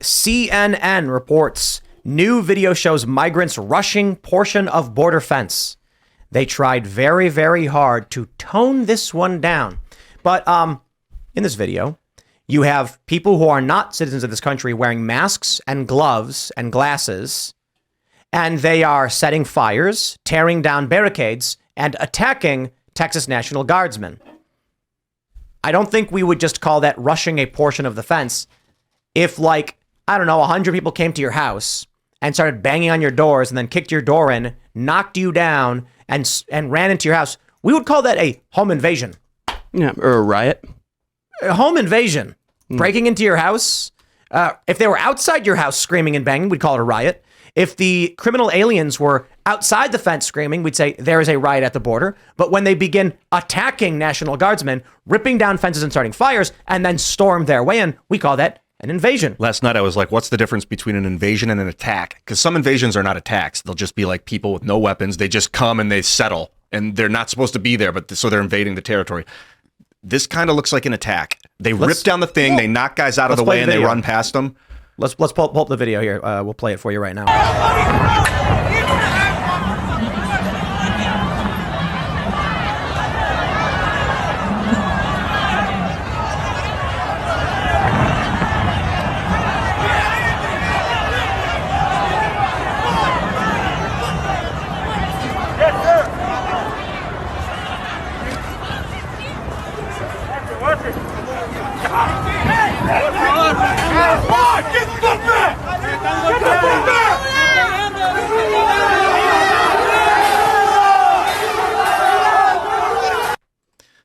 CNN reports new video shows migrants rushing portion of border fence. They tried very, very hard to tone this one down. But in this video, you have people who are not citizens of this country wearing masks and gloves and glasses, and they are setting fires, tearing down barricades, and attacking Texas National Guardsmen. I don't think we would just call that rushing a portion of the fence if, like, I don't know, 100 people came to your house and started banging on your doors and then kicked your door in, knocked you down, and ran into your house. We would call that a home invasion. Yeah, or a riot. A home invasion. Breaking into your house. If they were outside your house screaming and banging, we'd call it a riot. If the criminal aliens were outside the fence screaming, we'd say there is a riot at the border. But when they begin attacking National Guardsmen, ripping down fences and starting fires, and then storm their way in, we call that an invasion. Last night I was like, what's the difference between an invasion and an attack? Because some invasions are not attacks. They'll just be like people with no weapons. They just come and they settle. And they're not supposed to be there, but so they're invading the territory. This kind of looks like an attack. They rip down the thing, they knock guys out of the way, and they run past them. Let's pull up the video here. We'll play it for you right now.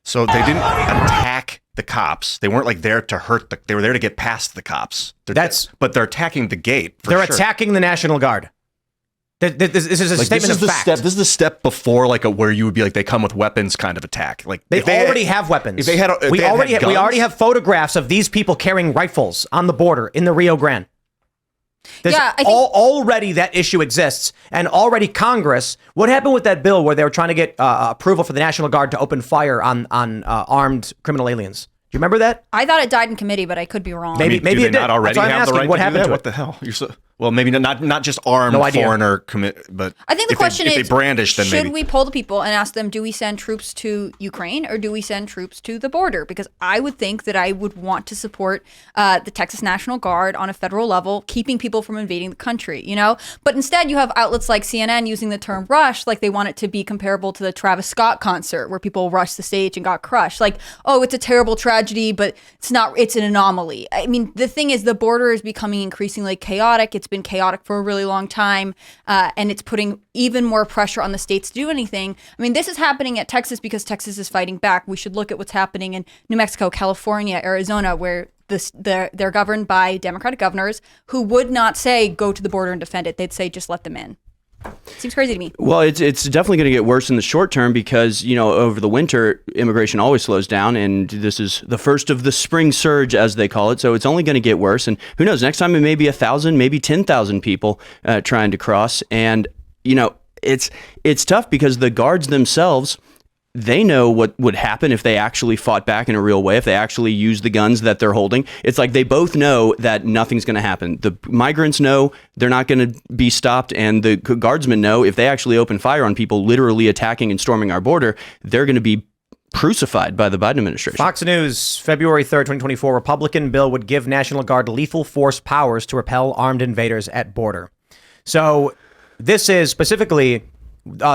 So they didn't attack the cops. They weren't like there to hurt they were there to get past the cops. But they're attacking the gate. They're attacking the National Guard. This is a statement of fact. This is the step before where you would be like they come with weapons kind of attack. Like they already have weapons. If they had, we already have photographs of these people carrying rifles on the border in the Rio Grande. Already that issue exists, and already Congress. What happened with that bill where they were trying to get approval for the National Guard to open fire on armed criminal aliens? Do you remember that? I thought it died in committee, but I could be wrong. Maybe do they it did. not already have the right what to happened do that? to What the hell? Well, maybe not just armed foreigner commit, but I think the question is, if they brandish, then should maybe. we poll the people and ask them, do we send troops to Ukraine or do we send troops to the border? Because I would think that I would want to support the Texas National Guard on a federal level, keeping people from invading the country, you know? But instead you have outlets like CNN using the term rush, like they want it to be comparable to the Travis Scott concert where people rushed the stage and got crushed. Like, oh, it's a terrible tragedy, but it's an anomaly. I mean, the thing is the border is becoming increasingly chaotic. It's been chaotic for a really long time, and it's putting even more pressure on the states to do anything. I mean, this is happening at Texas because Texas is fighting back. We should look at what's happening in New Mexico, California, Arizona, where they're governed by Democratic governors who would not say go to the border and defend it. They'd say just let them in. Seems crazy to me. Well, it's definitely going to get worse in the short term because, over the winter, immigration always slows down, and this is the first of the spring surge, as they call it. So it's only going to get worse. And who knows, next time it may be 1,000, maybe 10,000 people trying to cross. And, it's tough because the guards themselves, they know what would happen if they actually fought back in a real way, if they actually used the guns that they're holding. It's like they both know that nothing's going to happen. The migrants know they're not going to be stopped, and the guardsmen know if they actually open fire on people literally attacking and storming our border, they're going to be crucified by the Biden administration. Fox News, February 3rd, 2024, Republican bill would give National Guard lethal force powers to repel armed invaders at border. So this is specifically,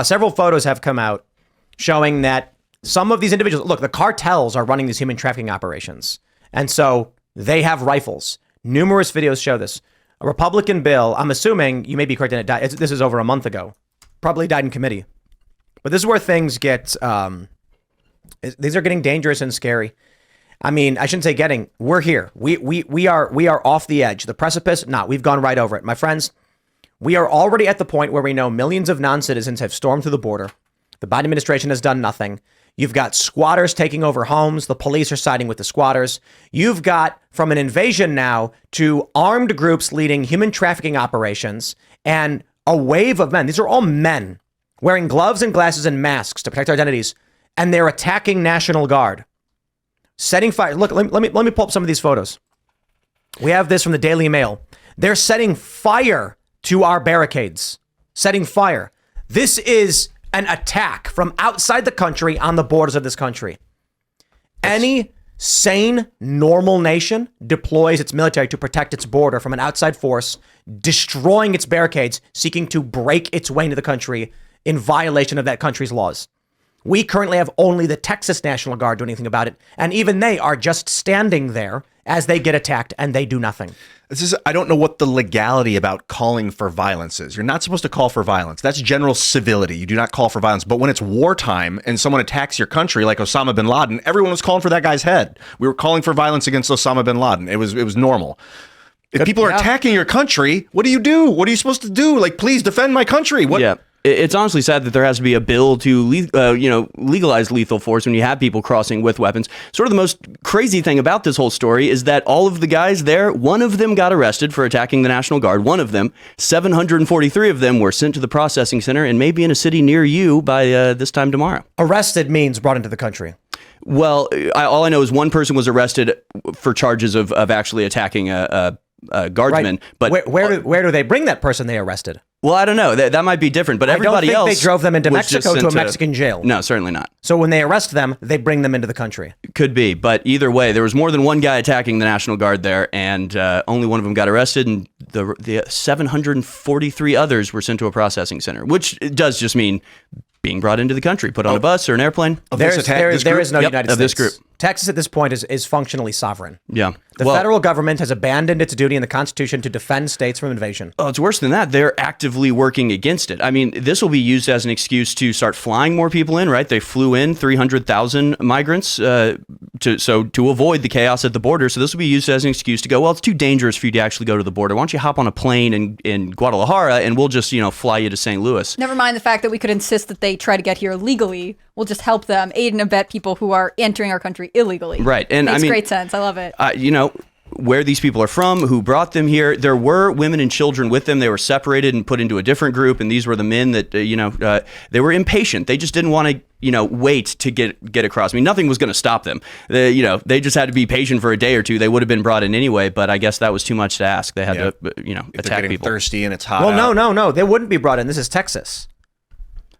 several photos have come out showing that some of these individuals, look, the cartels are running these human trafficking operations. And so they have rifles. Numerous videos show this. A Republican bill, I'm assuming, you may be correct, this is over a month ago, probably died in committee. But this is where things get, these are getting dangerous and scary. I mean, I shouldn't say getting, we're here. We are off the edge. The precipice, we've gone right over it. My friends, we are already at the point where we know millions of non-citizens have stormed through the border. The Biden administration has done nothing. You've got squatters taking over homes. The police are siding with the squatters. You've got from an invasion now to armed groups leading human trafficking operations and a wave of men. These are all men wearing gloves and glasses and masks to protect their identities. And they're attacking National Guard, setting fire. Look, let me pull up some of these photos. We have this from the Daily Mail. They're setting fire to our barricades. Setting fire. This is an attack from outside the country on the borders of this country. Any sane, normal nation deploys its military to protect its border from an outside force, destroying its barricades, seeking to break its way into the country in violation of that country's laws. We currently have only the Texas National Guard doing anything about it, and even they are just standing there as they get attacked, and they do nothing. I don't know what the legality about calling for violence is. You're not supposed to call for violence. That's general civility. You do not call for violence. But when it's wartime and someone attacks your country like Osama bin Laden, everyone was calling for that guy's head. We were calling for violence against Osama bin Laden. It was normal. If people are attacking your country, what do you do? What are you supposed to do? Like, please defend my country. What? Yeah. It's honestly sad that there has to be a bill to legalize lethal force when you have people crossing with weapons. Sort of the most crazy thing about this whole story is that all of the guys there, one of them got arrested for attacking the National Guard. One of them, 743 of them were sent to the processing center and maybe in a city near you by this time tomorrow. Arrested means brought into the country. Well, all I know is one person was arrested for charges of actually attacking a guardsman. Right. But where do they bring that person they arrested? Well, I don't know. That might be different, but everybody else. I don't think they drove them into was Mexico just to a sent Mexican jail. No, certainly not. So when they arrest them, they bring them into the country. Could be, but either way, there was more than one guy attacking the National Guard there, and only one of them got arrested, and the 743 others were sent to a processing center, which does just mean being brought into the country, put on a bus or an airplane. There is no United States. Of this group. Texas at this point is functionally sovereign. Yeah. The federal government has abandoned its duty in the Constitution to defend states from invasion. Oh, it's worse than that. They're actively working against it. I mean, this will be used as an excuse to start flying more people in, right? They flew in 300,000 migrants to avoid the chaos at the border. So this will be used as an excuse to go, well, it's too dangerous for you to actually go to the border. Why don't you hop on a plane in Guadalajara and we'll just, fly you to St. Louis. Never mind the fact that we could insist that they try to get here legally. We'll just help them aid and abet people who are entering our country illegally. Right. And Makes great sense. I love it. Where these people are from, who brought them here. There were women and children with them. They were separated and put into a different group. And these were the men that, they were impatient. They just didn't want to, wait to get across. I mean, nothing was going to stop them. They just had to be patient for a day or two. They would have been brought in anyway, but I guess that was too much to ask. They had to, if attack they're people. Thirsty and it's hot. Well, no. They wouldn't be brought in. This is Texas.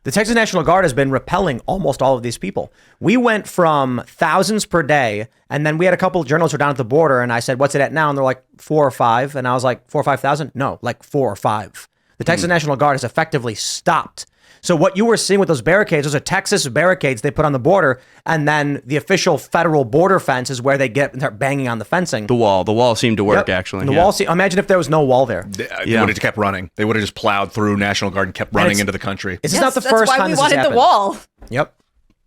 The Texas National Guard has been repelling almost all of these people. We went from thousands per day, and then we had a couple of journalists who were down at the border, and I said, what's it at now? And they're like 4 or 5. And I was like, 4 or 5,000? No, like 4 or 5. The Texas National Guard has effectively stopped. So what you were seeing with those barricades, those are Texas barricades they put on the border, and then the official federal border fence is where they start banging on the fencing. The wall seemed to work, actually. The wall. Imagine if there was no wall there. They would have kept running. They would have just plowed through National Guard and kept running into the country. This is not the first time this has happened. That's why we wanted the wall. Yep.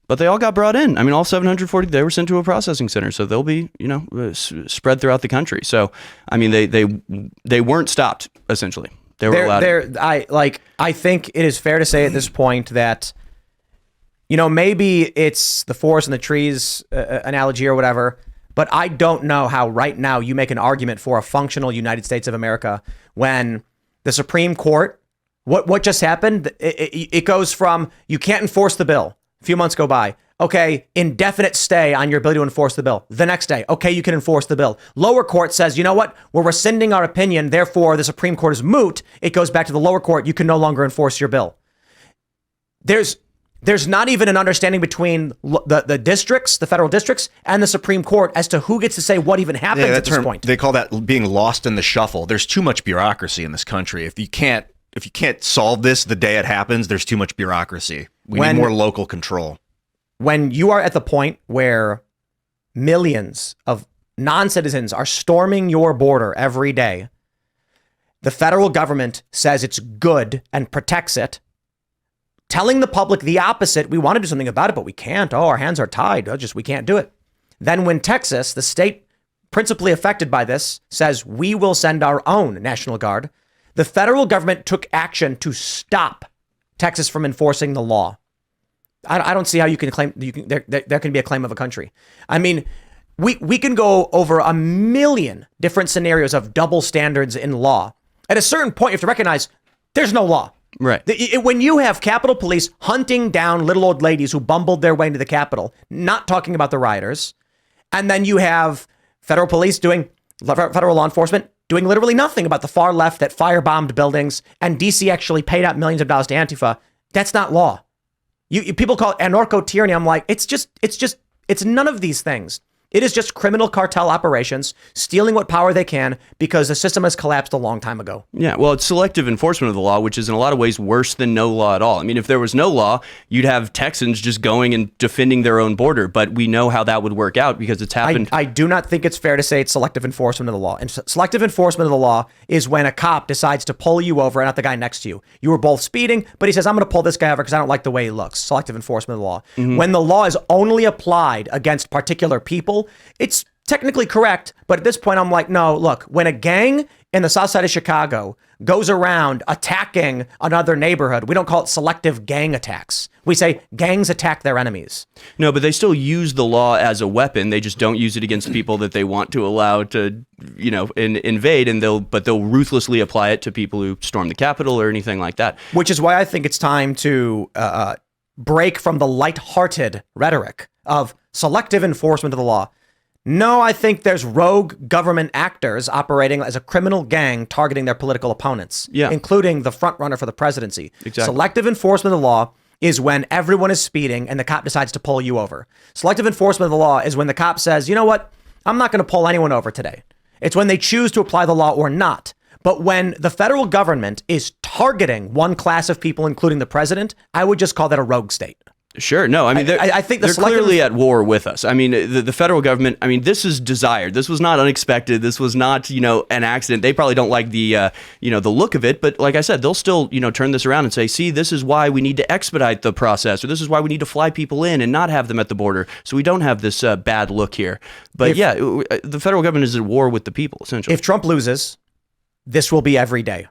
But they all got brought in. I mean, all 740, they were sent to a processing center, so they'll be, spread throughout the country. So, I mean, they weren't stopped, essentially. They were allowed. I think it is fair to say at this point that, maybe it's the forest and the trees analogy or whatever, but I don't know how right now you make an argument for a functional United States of America when the Supreme Court, what just happened? It goes from you can't enforce the bill. A few months go by. Okay, indefinite stay on your ability to enforce the bill. The next day, okay, you can enforce the bill. Lower court says, you know what? We're rescinding our opinion. Therefore, the Supreme Court is moot. It goes back to the lower court. You can no longer enforce your bill. There's not even an understanding between the districts, the federal districts, and the Supreme Court as to who gets to say what even happens at this point. They call that being lost in the shuffle. There's too much bureaucracy in this country. If you can't solve this the day it happens, there's too much bureaucracy. We need more local control. When you are at the point where millions of non-citizens are storming your border every day, the federal government says it's good and protects it, telling the public the opposite. We want to do something about it, but we can't. Oh, our hands are tied. We can't do it. Then when Texas, the state principally affected by this, says we will send our own National Guard, the federal government took action to stop Texas from enforcing the law. I don't see how you can claim there can be a claim of a country. I mean, we can go over a million different scenarios of double standards in law. At a certain point, you have to recognize there's no law. Right. When you have Capitol Police hunting down little old ladies who bumbled their way into the Capitol, not talking about the rioters, and then you have federal police doing federal law enforcement doing literally nothing about the far left that firebombed buildings, and DC actually paid out millions of dollars to Antifa. That's not law. People call it anarcho-tyranny. I'm like, it's none of these things. It is just criminal cartel operations, stealing what power they can because the system has collapsed a long time ago. Yeah, well, it's selective enforcement of the law, which is in a lot of ways worse than no law at all. I mean, if there was no law, you'd have Texans just going and defending their own border. But we know how that would work out because it's happened. I do not think it's fair to say it's selective enforcement of the law. And selective enforcement of the law is when a cop decides to pull you over and not the guy next to you. You were both speeding, but he says, I'm going to pull this guy over because I don't like the way he looks. Selective enforcement of the law. Mm-hmm. When the law is only applied against particular people, it's technically correct, but at this point I'm like, no, look, when a gang in the south side of Chicago goes around attacking another neighborhood, we don't call it selective gang attacks. We say gangs attack their enemies. No, but they still use the law as a weapon. They just don't use it against people that they want to allow to, invade, and they'll ruthlessly apply it to people who storm the Capitol or anything like that. Which is why I think it's time to break from the lighthearted rhetoric of selective enforcement of the law. No, I think there's rogue government actors operating as a criminal gang targeting their political opponents, including the front runner for the presidency. Exactly. Selective enforcement of the law is when everyone is speeding and the cop decides to pull you over. Selective enforcement of the law is when the cop says, you know what, I'm not going to pull anyone over today. It's when they choose to apply the law or not. But when the federal government is targeting one class of people, including the president, I would just call that a rogue state. Sure. No, I mean, I think they're clearly at war with us. I mean, the federal government, I mean, this is desired. This was not unexpected. This was not, an accident. They probably don't like the look of it. But like I said, they'll still, turn this around and say, see, this is why we need to expedite the process, or this is why we need to fly people in and not have them at the border. So we don't have this bad look here. But the federal government is at war with the people, essentially. If Trump loses, this will be every day.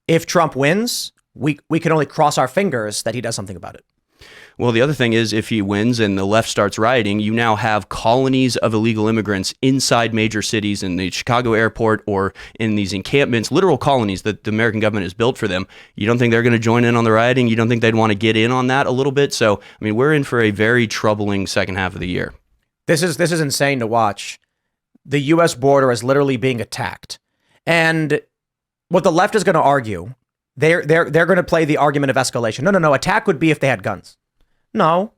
If Trump wins, we can only cross our fingers that he does something about it. Well, the other thing is, if he wins and the left starts rioting, you now have colonies of illegal immigrants inside major cities, in the Chicago airport or in these encampments, literal colonies that the American government has built for them. You don't think they're going to join in on the rioting? You don't think they'd want to get in on that a little bit? So, I mean, we're in for a very troubling second half of the year. This is insane to watch. The U.S. border is literally being attacked. And what the left is going to argue, they're going to play the argument of escalation. No. Attack would be if they had guns. No.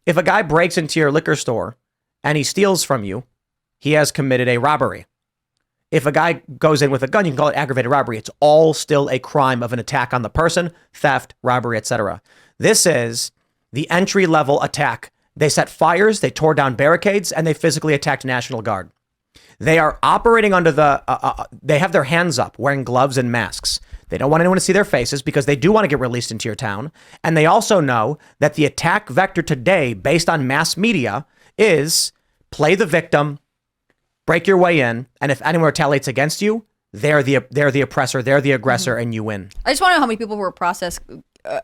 If a guy breaks into your liquor store and he steals from you, he has committed a robbery. If a guy goes in with a gun, you can call it aggravated robbery. It's all still a crime of an attack on the person, theft, robbery, etc. This is the entry-level attack. They set fires, they tore down barricades, and they physically attacked National Guard. They are operating under they have their hands up, wearing gloves and masks. They don't want anyone to see their faces because they do want to get released into your town. And they also know that the attack vector today, based on mass media, is play the victim, break your way in, and if anyone retaliates against you, they're the oppressor, they're the aggressor, and you win. I just want to know how many people who were processed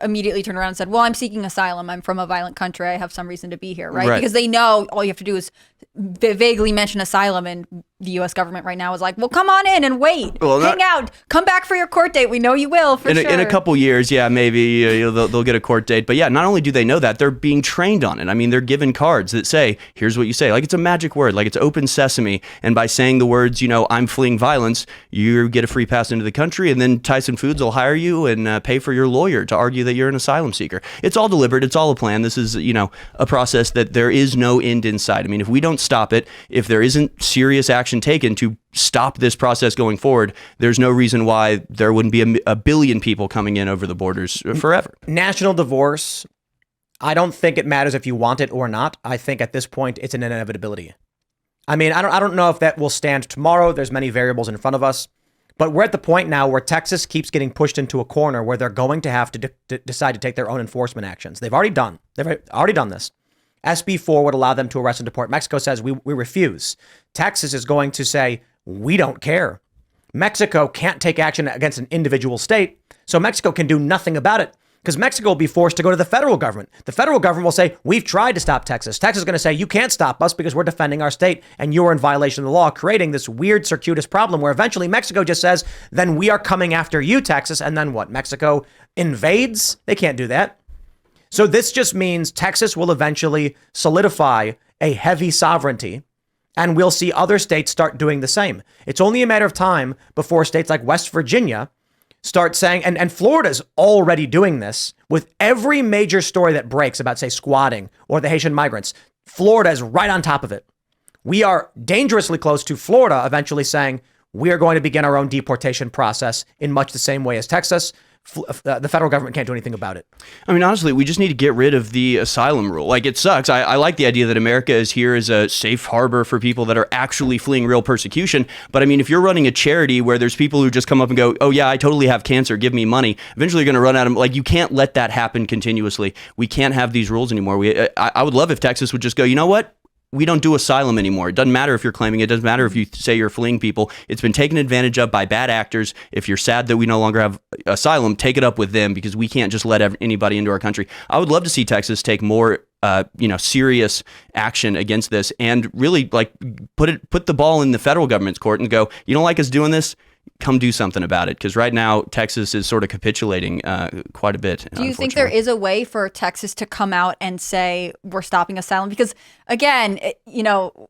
immediately turned around and said, well, I'm seeking asylum. I'm from a violent country. I have some reason to be here, right? Because they know all you have to do is vaguely mention asylum, and the U.S. government right now is like, well, come on in and wait. Well, hang out. Come back for your court date. We know you will, for sure. In a couple years, maybe they'll get a court date. But not only do they know that, they're being trained on it. I mean, they're given cards that say, here's what you say. Like, it's a magic word. Like, it's open sesame. And by saying the words, I'm fleeing violence, you get a free pass into the country. And then Tyson Foods will hire you and pay for your lawyer to argue that you're an asylum seeker. It's all deliberate. It's all a plan. This is, a process that there is no end in sight. I mean, if we don't stop it, if there isn't serious action taken to stop this process going forward, there's no reason why there wouldn't be a billion people coming in over the borders forever. National divorce, I don't think it matters if you want it or not. I think at this point, it's an inevitability. I mean, I don't know if that will stand tomorrow. There's many variables in front of us. But we're at the point now where Texas keeps getting pushed into a corner where they're going to have to decide to take their own enforcement actions. They've already done this. SB 4 would allow them to arrest and deport. Mexico says we refuse. Texas is going to say, we don't care. Mexico can't take action against an individual state, so Mexico can do nothing about it because Mexico will be forced to go to the federal government. The federal government will say, we've tried to stop Texas. Texas is going to say, you can't stop us because we're defending our state and you're in violation of the law, creating this weird circuitous problem where eventually Mexico just says, then we are coming after you, Texas. And then what? Mexico invades? They can't do that. So this just means Texas will eventually solidify a heavy sovereignty And we'll see other states start doing the same. It's only a matter of time before states like West Virginia start saying, and Florida's already doing this with every major story that breaks about, say, squatting or the Haitian migrants. Florida is right on top of it. We are dangerously close to Florida eventually saying we are going to begin our own deportation process in much the same way as Texas. The federal government can't do anything about it. I mean, honestly, we just need to get rid of the asylum rule. Like, it sucks. I like the idea that America is here as a safe harbor for people that are actually fleeing real persecution. But I mean, if you're running a charity where there's people who just come up and go, oh yeah, I totally have cancer, give me money. Eventually you're going to run out of, like, you can't let that happen continuously. We can't have these rules anymore. I would love if Texas would just go, you know what? We don't do asylum anymore. It doesn't matter if you're claiming it. It doesn't matter if you say you're fleeing people. It's been taken advantage of by bad actors. If you're sad that we no longer have asylum, take it up with them, because we can't just let anybody into our country. I would love to see Texas take more serious action against this, and really like put the ball in the federal government's court and go, you don't like us doing this? Come do something about it, because right now Texas is sort of capitulating quite a bit. Do you think there is a way for Texas to come out and say we're stopping asylum? Because again,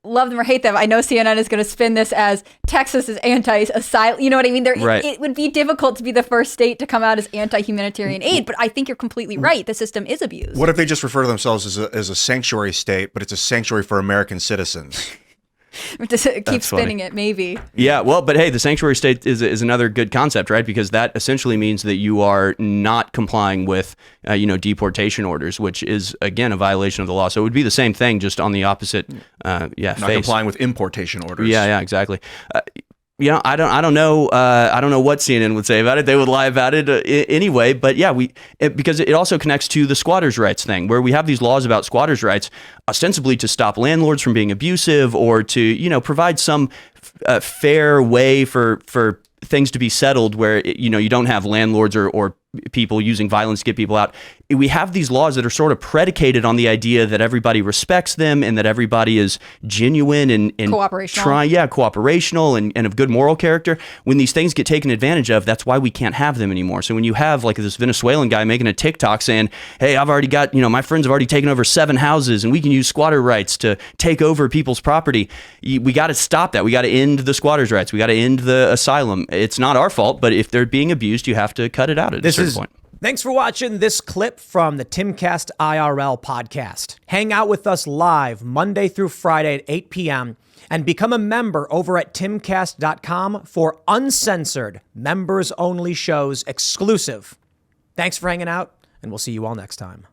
love them or hate them, I know CNN is going to spin this as Texas is anti-asylum. You know what I mean? Right. It would be difficult to be the first state to come out as anti-humanitarian aid, but I think you're completely right. The system is abused. What if they just refer to themselves as a sanctuary state, but it's a sanctuary for American citizens? To keep spinning funny. It, maybe. Yeah, well, but hey, the sanctuary state is another good concept, right? Because that essentially means that you are not complying with, deportation orders, which is, again, a violation of the law. So it would be the same thing, just on the opposite, Not face. complying with importation orders. Yeah, exactly. I don't know what CNN would say about it. They would lie about it anyway. But yeah, because it also connects to the squatters' rights thing, where we have these laws about squatters' rights, ostensibly to stop landlords from being abusive, or to provide some fair way for things to be settled, where you don't have landlords or people using violence to get people out. We have these laws that are sort of predicated on the idea that everybody respects them and that everybody is genuine and cooperational and of good moral character. When these things get taken advantage of, that's why we can't have them anymore. So when you have like this Venezuelan guy making a TikTok saying, hey, I've already got, my friends have already taken over 7 houses and we can use squatter rights to take over people's property. We got to stop that. We got to end the squatters' rights. We got to end the asylum. It's not our fault, but if they're being abused, you have to cut it out at a certain point. Thanks for watching this clip from the Timcast IRL podcast. Hang out with us live Monday through Friday at 8 p.m. and become a member over at timcast.com for uncensored, members-only shows exclusive. Thanks for hanging out, and we'll see you all next time.